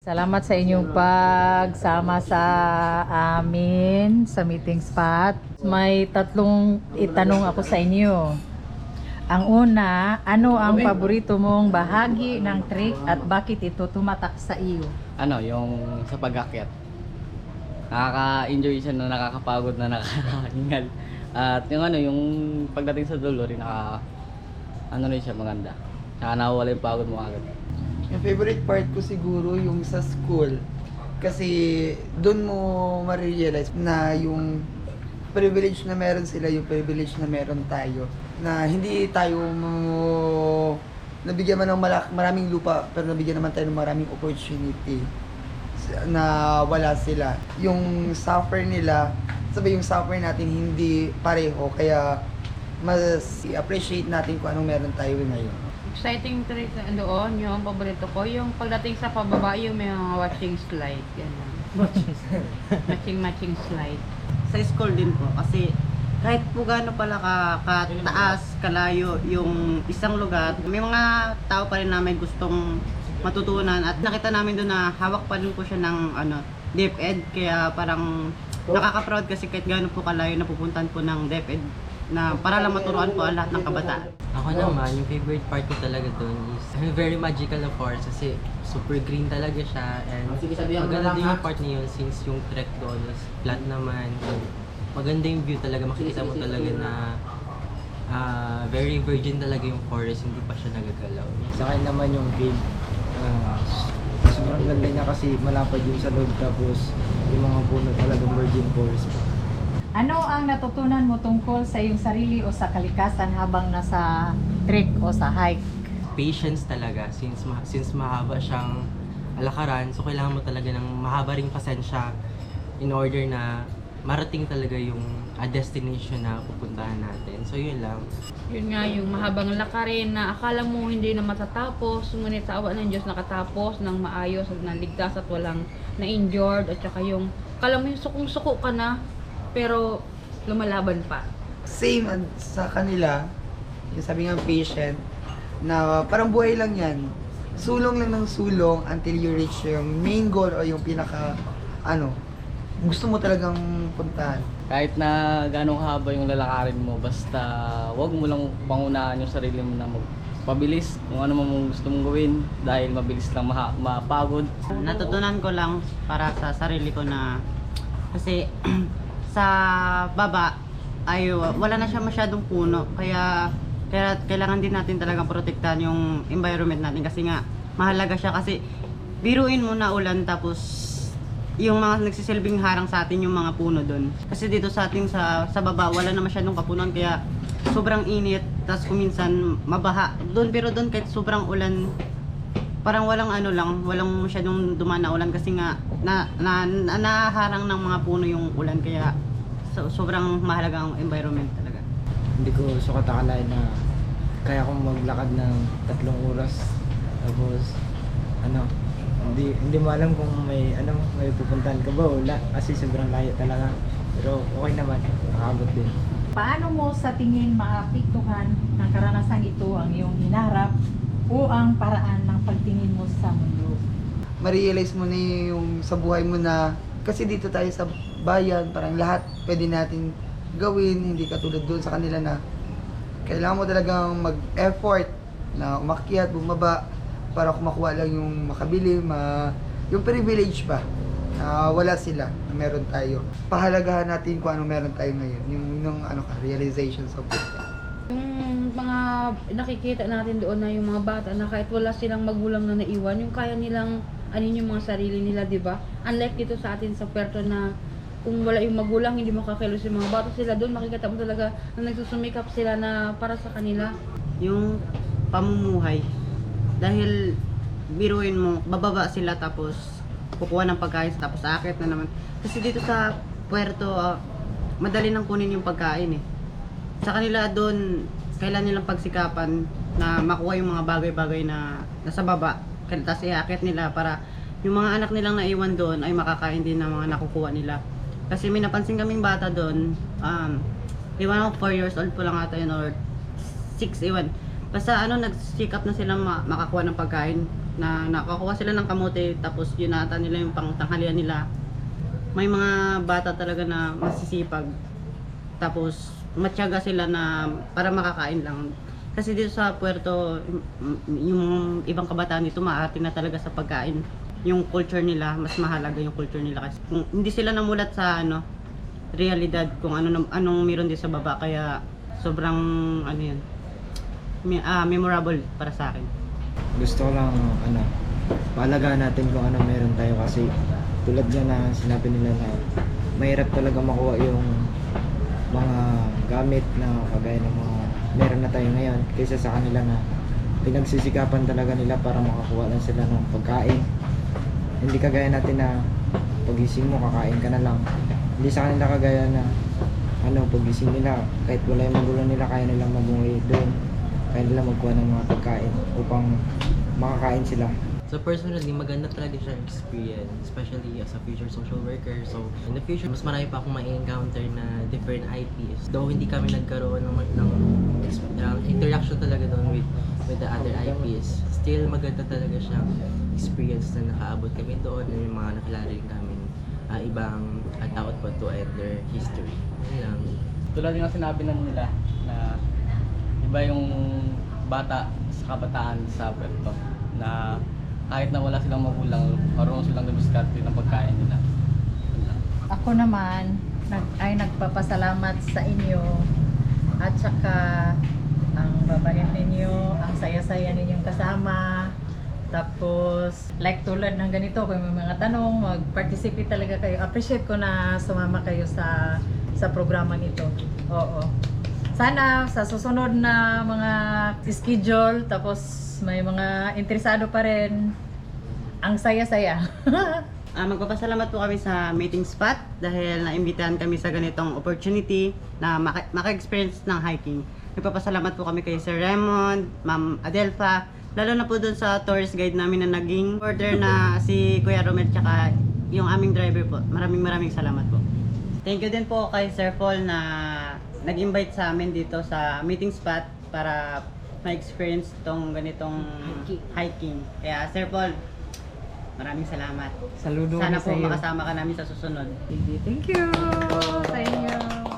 Salamat sa inyong pagsama sa amin sa meeting spot. May tatlong itanong ako sa inyo. Ang una, ano ang paborito mong bahagi ng trek at bakit ito tumatak sa iyo? Yung sa pag-akyat. Nakaka-enjoy siya na nakakapagod na nakakahingal. At yung pagdating sa dulo rin rin siya maganda. Saka nawawala yung pagod mo agad. Yung favorite part ko siguro yung sa school. Kasi doon mo ma-realize na yung privilege na meron sila, yung privilege na meron tayo. Na hindi tayo nabigyan man ng maraming lupa, pero nabigyan naman tayo ng maraming opportunity na wala sila. Yung suffer nila, yung suffer natin hindi pareho, kaya mas i-appreciate natin kung anong meron tayo ngayon. Exciting trip na doon, yung paborito ko, yung pagdating sa pababa, yung may mga watching slide, gano'n. Matching slide. Sa school din po kasi kahit po gaano pala kataas, kalayo yung isang lugar, may mga tao pa rin na may gustong matutunan at nakita namin doon na hawak pa rin po siya ng DepEd, kaya parang nakaka-proud kasi kahit gaano po kalayo napupuntahan po ng DepEd na para lang maturuan po ang lahat ng kabataan. Ako naman, yung favorite part ko talaga doon is very magical of course kasi super green talaga siya and maganda din yung part niya yun since yung trek doon was flat naman. So, maganda yung view talaga, makikita mo talaga na very virgin talaga yung forest, hindi pa siya nagagalaw. Sa akin naman yung cave, sobrang ganda niya kasi malapad yung sa loob tapos yung mga puno talagang virgin forest pa. Ano ang natutunan mo tungkol sa iyong sarili o sa kalikasan habang nasa trek o sa hike? Patience talaga since mahaba siyang alakaran, so kailangan mo talaga ng mahaba ring pasensya in order na marating talaga yung destination na pupuntahan natin. So yun lang. Yun nga, yung mahabang lakarin na akala mo hindi na matatapos, ngunit sa awa ng Diyos nakatapos ng maayos at naligtas at walang na-injured, at saka yung akala mo yung sukong-suko ka na, pero lumalaban pa. Same sa kanila, yung sabi nga patient, na parang buhay lang yan. Sulong lang ng sulong until you reach yung main goal o yung pinaka, gusto mo talagang puntahan. Kahit na ganong haba yung lalakarin mo, basta wag mo lang pangunahan yung sarili mo na magpabilis kung ano mong gusto mong gawin dahil mabilis lang mapagod. Natutunan ko lang para sa sarili ko na kasi sa baba ay wala na siya masyadong puno, kaya kailangan din natin talagang protektahan yung environment natin kasi nga mahalaga siya. Kasi biruin mo na ulan tapos yung mga nagsisilbing harang sa atin yung mga puno doon, kasi dito sa ating sa baba wala na masyadong kapunuan, kaya sobrang init, tapos kuminsan mabaha doon, pero doon kahit sobrang ulan parang walang walang masyadong dumaan na ulan kasi nga naharang ng mga puno yung ulan, kaya sobrang mahalaga ang environment talaga. Hindi ko sukat akalain na kaya kong maglakad ng 3 oras tapos hindi mo alam kung may pupuntahan ka ba o wala kasi sobrang layo talaga, pero okay naman, nakakabot din. Paano mo sa tingin maapektuhan ng karanasang ito ang iyong hinarap o ang paraan ng pagtingin mo sa mundo? Ma-realize mo na yung sa buhay mo na, kasi dito tayo sa bayan, parang lahat pwede natin gawin, hindi katulad doon sa kanila na kailangan mo talagang mag-effort na umakyat, bumaba, para makuha lang yung makabili, yung privilege ba na wala sila, na meron tayo. Pahalagahan natin kung ano meron tayo ngayon, yung realization sa buhay. Yung mga nakikita natin doon na yung mga bata na kahit wala silang magulang na naiwan, yung kaya nilang yung mga sarili nila, di ba? Unlike dito sa atin sa Puerto na kung wala yung magulang, hindi makakilos yung mga bata, sila doon makikita mo talaga na nagsusumikap sila na para sa kanila. Yung pamumuhay, dahil biruin mo, bababa sila tapos kukuha ng pagkain tapos aakit na naman. Kasi dito sa Puerto, madali nang kunin yung pagkain eh. Sa kanila doon, kailan nilang pagsikapan na makuha yung mga bagay-bagay na nasa baba, tapos iakit nila para yung mga anak nilang naiwan doon ay makakain din ng mga nakukuha nila. Kasi may napansin kaming bata doon, iwan ako 4 years old po lang ata yun or 6, iwan. Basta nagsikap na sila makakuha ng pagkain. na nakakuha sila ng kamote tapos yunata nila yung pangtanghalian nila. May mga bata talaga na masisipag tapos matyaga sila na para makakain lang. Kasi dito sa Puerto, yung ibang kabataan dito maarte na talaga sa pagkain. Yung culture nila, mas mahalaga yung culture nila kasi kung hindi sila namulat sa realidad kung anong meron din sa baba, kaya sobrang memorable para sa akin. Gusto ko lang paalagaan natin kung ano meron tayo kasi tulad niya na sinabi nila na mahirap talaga makuha yung mga gamit na kagaya ng mga meron na tayo ngayon kaysa sa kanila na pinagsisikapan talaga nila para makakuha lang sila ng pagkain. Hindi kagaya natin na pagising mo kakain ka na lang. Hindi sa kanila kagaya na pagising nila kahit wala yung magulang nila kaya nilang mag-uwi doon, kaya nila magkuha ng mga pagkain upang makakain sila. So personally, maganda talaga siyang experience, especially as a future social worker. So in the future, mas marami pa akong ma-encounter na different IPs. Though hindi kami nagkaroon ng interaction talaga doon with the other IPs, still maganda talaga siyang experience na nakaabot kami doon and yung mga nakilala rin kami ibang tao pa to their history. Yun lang. Tulad yung sinabi na nila na iba yung bata sa kabataan sa Puerto na kahit na wala silang magulang, marunong silang dumiskarte ng pagkain nila. Ako naman ay nagpapasalamat sa inyo at saka ang babait ninyo, ang saya-saya ninyong kasama. Tapos, like tulad ng ganito, kung may mga tanong, mag-participate talaga kayo. Appreciate ko na sumama kayo sa programang ito. Oo. Sana sa susunod na mga schedule, tapos may mga interesado pa rin, ang saya-saya. Magpapasalamat po kami sa meeting spot dahil naimbitahan kami sa ganitong opportunity na maka-experience ng hiking. Nagpapasalamat po kami kay Sir Raymond, Ma'am Adelfa, lalo na po dun sa tourist guide namin na naging order na si Kuya Romel tsaka yung aming driver po. Maraming salamat po. Thank you din po kay Sir Paul na nag-invite sa amin dito sa meeting spot para ma-experience tong ganitong hiking. Kaya Sir Paul, maraming salamat. Saludo Sana sa po iyo. makasama ka namin sa susunod. Thank you sa inyo.